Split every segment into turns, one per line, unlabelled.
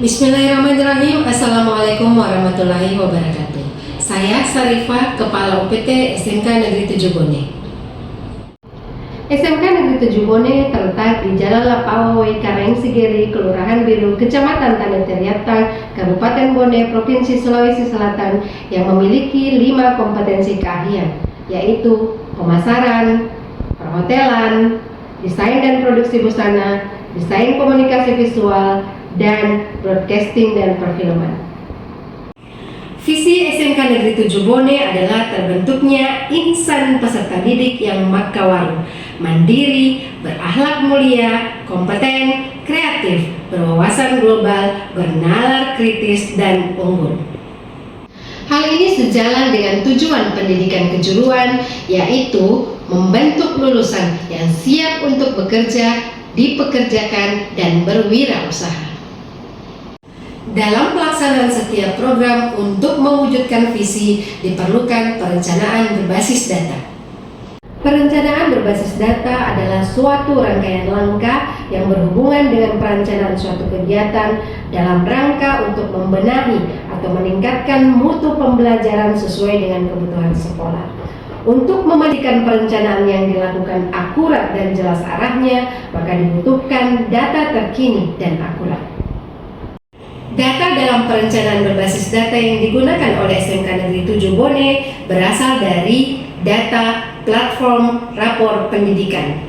Bismillahirrahmanirrahim. Assalamualaikum warahmatullahi wabarakatuh. Saya Sarifah, Kepala UPT SMK Negeri 7 Bone. SMK Negeri 7 Bone terletak di Jalan Lapawoi Kareng Sigeri, Kelurahan Biru, Kecamatan Tanah Teriatang, Kabupaten Bone, Provinsi Sulawesi Selatan, yang memiliki 5 kompetensi keahlian, yaitu pemasaran, perhotelan, desain dan produksi busana, desain komunikasi visual, dan broadcasting dan perfilman. Visi SMK Negeri 7 Bone adalah terbentuknya insan peserta didik yang makawaru, mandiri, berakhlak mulia, kompeten, kreatif, berwawasan global, bernalar kritis, dan unggul. Hal ini sejalan dengan tujuan pendidikan kejuruan, yaitu membentuk lulusan yang siap untuk bekerja, dipekerjakan, dan berwirausaha. Dalam pelaksanaan setiap program untuk mewujudkan visi, diperlukan perencanaan berbasis data. Perencanaan berbasis data adalah suatu rangkaian langkah yang berhubungan dengan perencanaan suatu kegiatan dalam rangka untuk membenahi atau meningkatkan mutu pembelajaran sesuai dengan kebutuhan sekolah. Untuk memastikan perencanaan yang dilakukan akurat dan jelas arahnya, maka dibutuhkan data terkini dan akurat. Data dalam perencanaan berbasis data yang digunakan oleh SMK Negeri 7 Bone berasal dari data platform rapor pendidikan.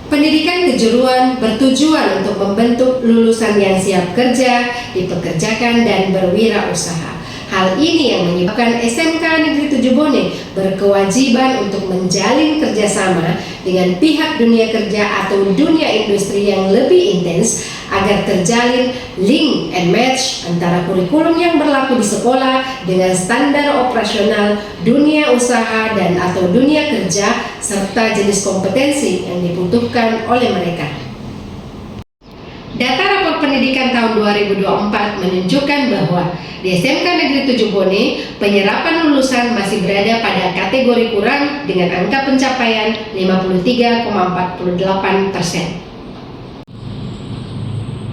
Pendidikan kejuruan bertujuan untuk membentuk lulusan yang siap kerja, dipekerjakan, dan berwirausaha. Hal ini yang menyebabkan SMK Negeri 7 Bone berkewajiban untuk menjalin kerjasama dengan pihak dunia kerja atau dunia industri yang lebih intens agar terjalin link and match antara kurikulum yang berlaku di sekolah dengan standar operasional dunia usaha dan atau dunia kerja serta jenis kompetensi yang dibutuhkan oleh mereka. Data rapor pendidikan tahun 2024 menunjukkan bahwa di SMK Negeri 7 Bone, penyerapan lulusan masih berada pada kategori kurang dengan angka pencapaian 53,48%.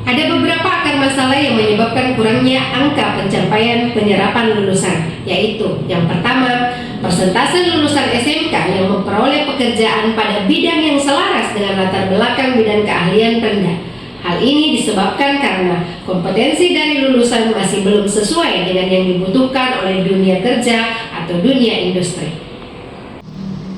Ada beberapa akar masalah yang menyebabkan kurangnya angka pencapaian penyerapan lulusan, yaitu yang pertama, persentase lulusan SMK yang memperoleh pekerjaan pada bidang yang selaras dengan latar belakang bidang keahlian rendah. Hal ini disebabkan karena kompetensi dari lulusan masih belum sesuai dengan yang dibutuhkan oleh dunia kerja atau dunia industri.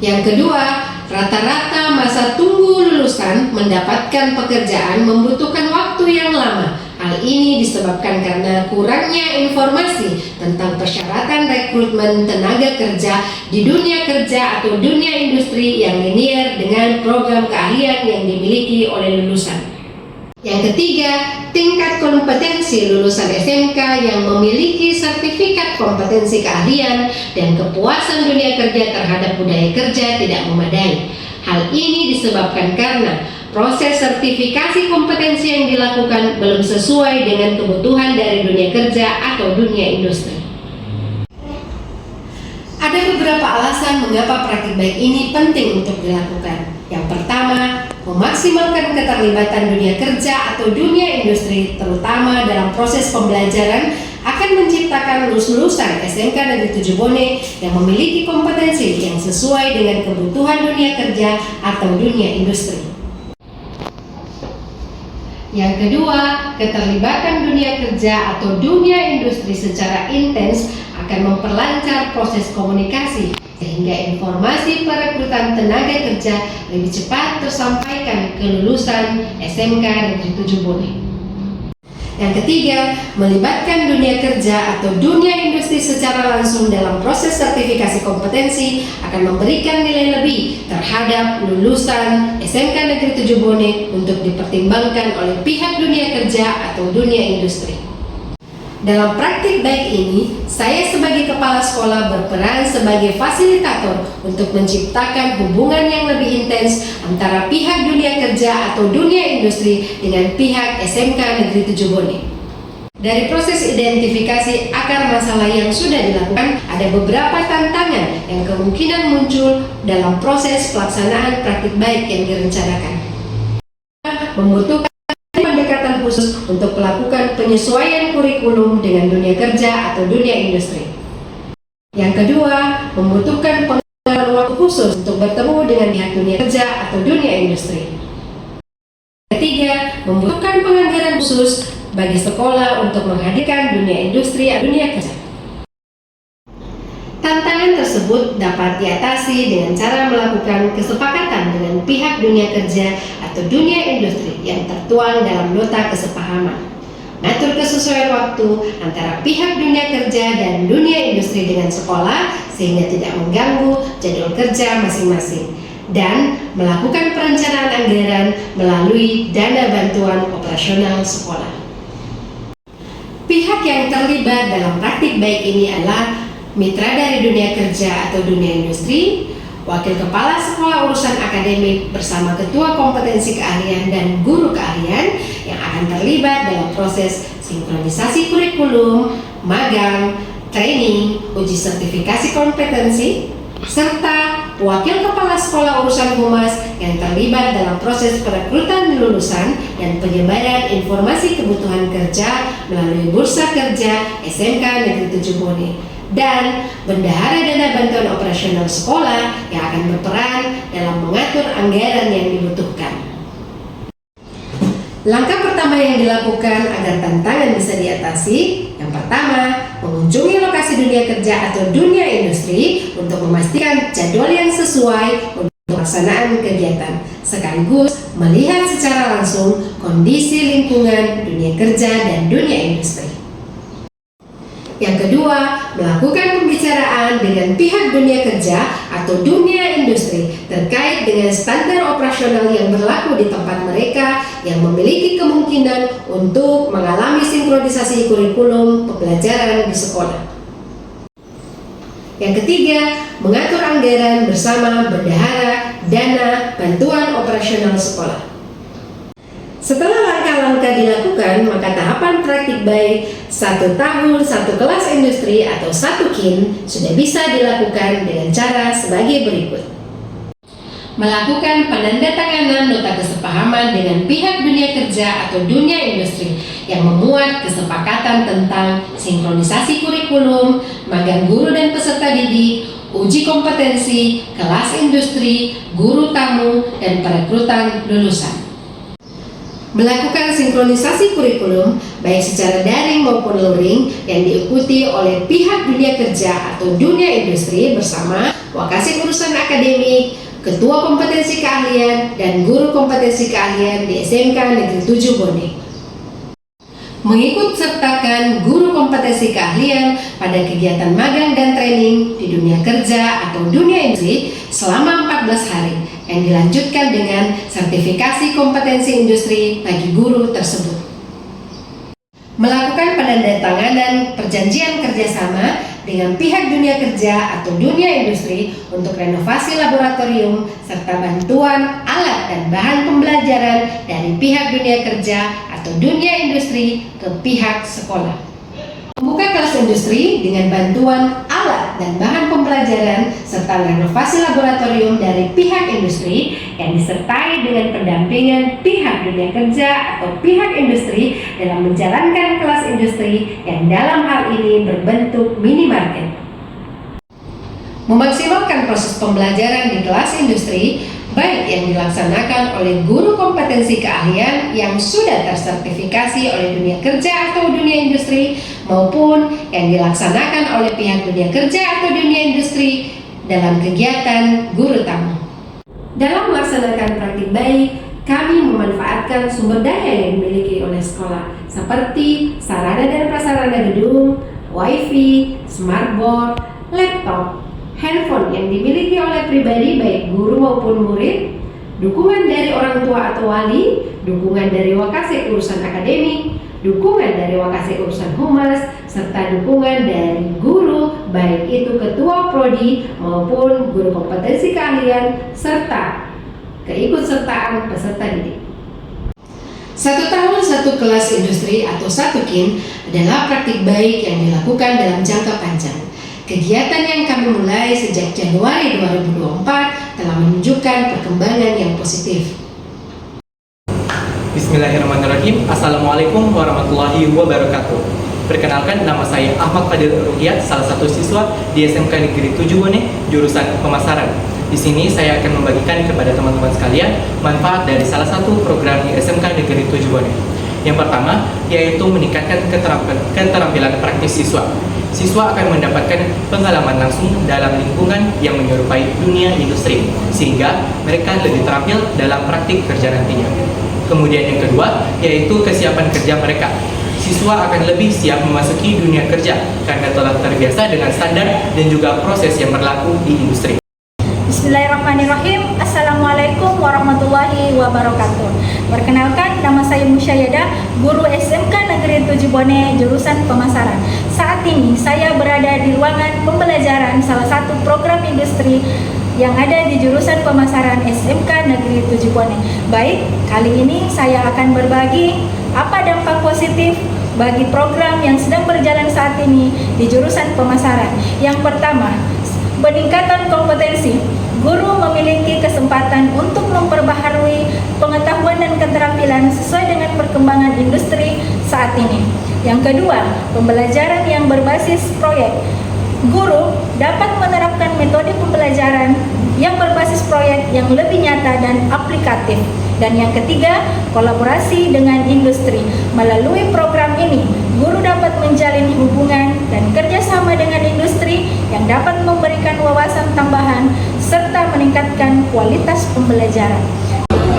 Yang kedua, rata-rata masa tunggu lulusan mendapatkan pekerjaan membutuhkan waktu yang lama. Hal ini disebabkan karena kurangnya informasi tentang persyaratan rekrutmen tenaga kerja di dunia kerja atau dunia industri yang linear dengan program keahlian yang dimiliki oleh lulusan. Yang ketiga, tingkat kompetensi lulusan SMK yang memiliki sertifikat kompetensi keahlian dan kepuasan dunia kerja terhadap budaya kerja tidak memadai. Hal ini disebabkan karena proses sertifikasi kompetensi yang dilakukan belum sesuai dengan kebutuhan dari dunia kerja atau dunia industri. Ada beberapa alasan mengapa praktik baik ini penting untuk dilakukan. Yang pertama, memaksimalkan keterlibatan dunia kerja atau dunia industri, terutama dalam proses pembelajaran, akan menciptakan lulusan SMK Negeri 7 Bone yang memiliki kompetensi yang sesuai dengan kebutuhan dunia kerja atau dunia industri. Yang kedua, keterlibatan dunia kerja atau dunia industri secara intens akan memperlancar proses komunikasi sehingga informasi perekrutan tenaga kerja lebih cepat tersampaikan ke lulusan SMK Negeri 7 Bone. Yang ketiga, melibatkan dunia kerja atau dunia industri secara langsung dalam proses sertifikasi kompetensi akan memberikan nilai lebih terhadap lulusan SMK Negeri 7 Bone untuk dipertimbangkan oleh pihak dunia kerja atau dunia industri. Dalam praktik baik ini, saya sebagai kepala sekolah berperan sebagai fasilitator untuk menciptakan hubungan yang lebih intens antara pihak dunia kerja atau dunia industri dengan pihak SMK Negeri 7 Bone. Dari proses identifikasi akar masalah yang sudah dilakukan, ada beberapa tantangan yang kemungkinan muncul dalam proses pelaksanaan praktik baik yang direncanakan. Membutuhkan pendekatan khusus untuk penyesuaian kurikulum dengan dunia kerja atau dunia industri. Yang kedua, membutuhkan pengalaman waktu khusus untuk bertemu dengan pihak dunia kerja atau dunia industri. Ketiga, membutuhkan penganggaran khusus bagi sekolah untuk menghadirkan dunia industri atau dunia kerja. Tantangan tersebut dapat diatasi dengan cara melakukan kesepakatan dengan pihak dunia kerja atau dunia industri yang tertuang dalam nota kesepahaman. Mengatur kesesuaian waktu antara pihak dunia kerja dan dunia industri dengan sekolah sehingga tidak mengganggu jadwal kerja masing-masing. Dan melakukan perencanaan anggaran melalui dana bantuan operasional sekolah. Pihak yang terlibat dalam praktik baik ini adalah mitra dari dunia kerja atau dunia industri, wakil kepala sekolah urusan akademik bersama ketua kompetensi keahlian dan guru keahlian yang akan terlibat dalam proses sinkronisasi kurikulum, magang, training, uji sertifikasi kompetensi, serta wakil kepala sekolah urusan humas yang terlibat dalam proses perekrutan lulusan dan penyebaran informasi kebutuhan kerja melalui bursa kerja SMK Negeri 7 Bone, dan bendahara dana bantuan operasional sekolah yang akan berperan dalam mengatur anggaran yang dibutuhkan. Langkah pertama yang dilakukan agar tantangan bisa diatasi, yang pertama, mengunjungi lokasi dunia kerja atau dunia industri untuk memastikan jadwal yang sesuai untuk pelaksanaan kegiatan, sekaligus melihat secara langsung kondisi lingkungan dunia kerja dan dunia industri. Yang kedua, melakukan pembicaraan dengan pihak dunia kerja atau dunia industri terkait dengan standar operasional yang berlaku di tempat mereka yang memiliki kemungkinan untuk mengalami sinkronisasi kurikulum pembelajaran di sekolah. Yang ketiga, mengatur anggaran bersama bendahara dana bantuan operasional sekolah. Setelah langkah-langkah dilakukan, maka tahapan praktik baik 1 tahun 1 kelas industri atau 1 KIN sudah bisa dilakukan dengan cara sebagai berikut. Melakukan penandatanganan nota kesepahaman dengan pihak dunia kerja atau dunia industri yang memuat kesepakatan tentang sinkronisasi kurikulum, magang guru dan peserta didik, uji kompetensi, kelas industri, guru tamu, dan perekrutan lulusan. Melakukan sinkronisasi kurikulum baik secara daring maupun luring yang diikuti oleh pihak dunia kerja atau dunia industri bersama wakasek urusan akademik, ketua kompetensi keahlian, dan guru kompetensi keahlian di SMK Negeri 7 Bone. Mengikut sertakan guru kompetensi keahlian pada kegiatan magang dan training di dunia kerja atau dunia industri selama 14 hari yang dilanjutkan dengan sertifikasi kompetensi industri bagi guru tersebut. Melakukan penandatanganan perjanjian kerjasama dengan pihak dunia kerja atau dunia industri untuk renovasi laboratorium serta bantuan alat dan bahan pembelajaran dari pihak dunia kerja atau dunia industri ke pihak sekolah. Membuka kelas industri dengan bantuan alat dan bahan pembelajaran serta renovasi laboratorium dari pihak industri yang disertai dengan pendampingan pihak dunia kerja atau pihak industri dalam menjalankan kelas industri yang dalam hal ini berbentuk minimarket. Memaksimalkan proses pembelajaran di kelas industri baik yang dilaksanakan oleh guru kompetensi keahlian yang sudah tersertifikasi oleh dunia kerja atau dunia industri maupun yang dilaksanakan oleh pihak dunia kerja atau dunia industri dalam kegiatan guru tamu. Dalam melaksanakan praktik baik, kami memanfaatkan sumber daya yang dimiliki oleh sekolah seperti sarana dan prasarana gedung, wifi, smartboard, laptop, handphone yang dimiliki oleh pribadi baik guru maupun murid, dukungan dari orang tua atau wali, dukungan dari wakasek urusan akademik, dukungan dari wakasek urusan humas, serta dukungan dari guru baik itu ketua prodi maupun guru kompetensi keahlian serta keikutsertaan peserta didik. 1 tahun 1 kelas industri atau 1 KIN adalah praktik baik yang dilakukan dalam jangka panjang. Kegiatan yang kami mulai sejak Januari 2024 telah menunjukkan perkembangan yang positif.
Bismillahirrahmanirrahim. Assalamualaikum warahmatullahi wabarakatuh. Perkenalkan, nama saya Ahmad Fadil Ruhyat, salah satu siswa di SMK Negeri 7 Bone, jurusan pemasaran. Di sini saya akan membagikan kepada teman-teman sekalian manfaat dari salah satu program di SMK Negeri 7 Bone. Yang pertama, yaitu meningkatkan keterampilan praktis siswa. Siswa akan mendapatkan pengalaman langsung dalam lingkungan yang menyerupai dunia industri, sehingga mereka lebih terampil dalam praktik kerja nantinya. Kemudian yang kedua, yaitu kesiapan kerja mereka. Siswa akan lebih siap memasuki dunia kerja karena telah terbiasa dengan standar dan juga proses yang berlaku di industri.
Bismillahirrahmanirrahim. Assalamualaikum warahmatullahi wabarakatuh. Perkenalkan, nama saya Musyayadah, guru SMK Negeri 7 Bone, jurusan pemasaran. Saat ini saya berada di ruangan pembelajaran salah satu program industri yang ada di jurusan pemasaran SMK Negeri 7 Bone. Baik, kali ini saya akan berbagi apa dampak positif bagi program yang sedang berjalan saat ini di jurusan pemasaran. Yang pertama, peningkatan kompetensi. Guru memiliki kesempatan untuk memperbaharui pengetahuan dan keterampilan sesuai dengan perkembangan industri saat ini. Yang kedua, pembelajaran yang berbasis proyek. Guru dapat menerapkan metode pembelajaran yang berbasis proyek yang lebih nyata dan aplikatif. Dan yang ketiga, kolaborasi dengan industri. Melalui program ini, guru dapat menjalin hubungan dan kerjasama dengan industri yang dapat memberikan wawasan tambahan serta meningkatkan kualitas pembelajaran.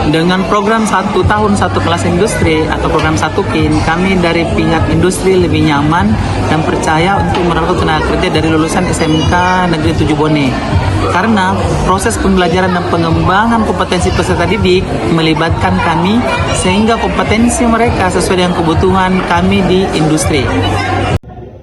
Dengan program 1 tahun 1 kelas industri atau program 1 KIN, kami dari pihak industri lebih nyaman dan percaya untuk menerapkan tenaga kerja dari lulusan SMK Negeri 7 Bone. Karena proses pembelajaran dan pengembangan kompetensi peserta didik melibatkan kami sehingga kompetensi mereka sesuai dengan kebutuhan kami di industri.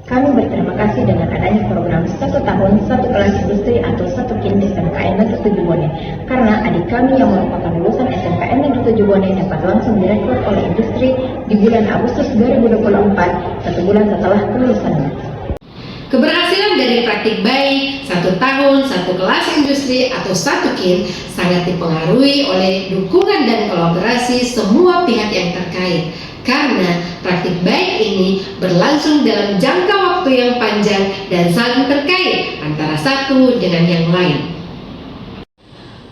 Kami berterima kasih dengan adanya program 1 tahun 1 kelas industri atau 1 KIN di SMKN Negeri 7 Bone, karena adik kami yang merupakan lulusan SMKN Negeri 7 Bone dapat langsung direkrut oleh industri di bulan Agustus 2024, 1 bulan setelah kelulusannya.
Keberhasilan dari praktik baik 1 tahun 1 kelas industri atau 1 KIN sangat dipengaruhi oleh dukungan dan kolaborasi semua pihak yang terkait. Karena praktik baik ini berlangsung dalam jangka waktu yang panjang dan saling terkait antara satu dengan yang lain.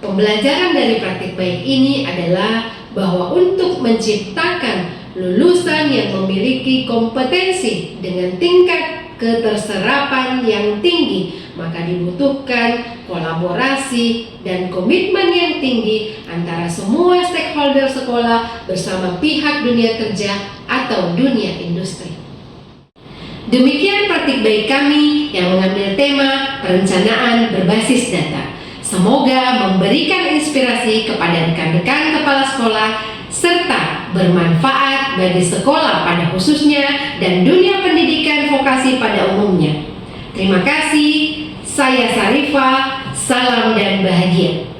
Pembelajaran dari praktik baik ini adalah bahwa untuk menciptakan lulusan yang memiliki kompetensi dengan tingkat keterserapan yang tinggi, maka dibutuhkan kolaborasi dan komitmen yang tinggi antara semua stakeholder sekolah bersama pihak dunia kerja atau dunia industri. Demikian praktik baik kami yang mengambil tema perencanaan berbasis data. Semoga memberikan inspirasi kepada rekan-rekan kepala sekolah serta bermanfaat bagi sekolah pada khususnya dan dunia pendidikan vokasi pada umumnya. Terima kasih, saya Sarifah, salam dan bahagia.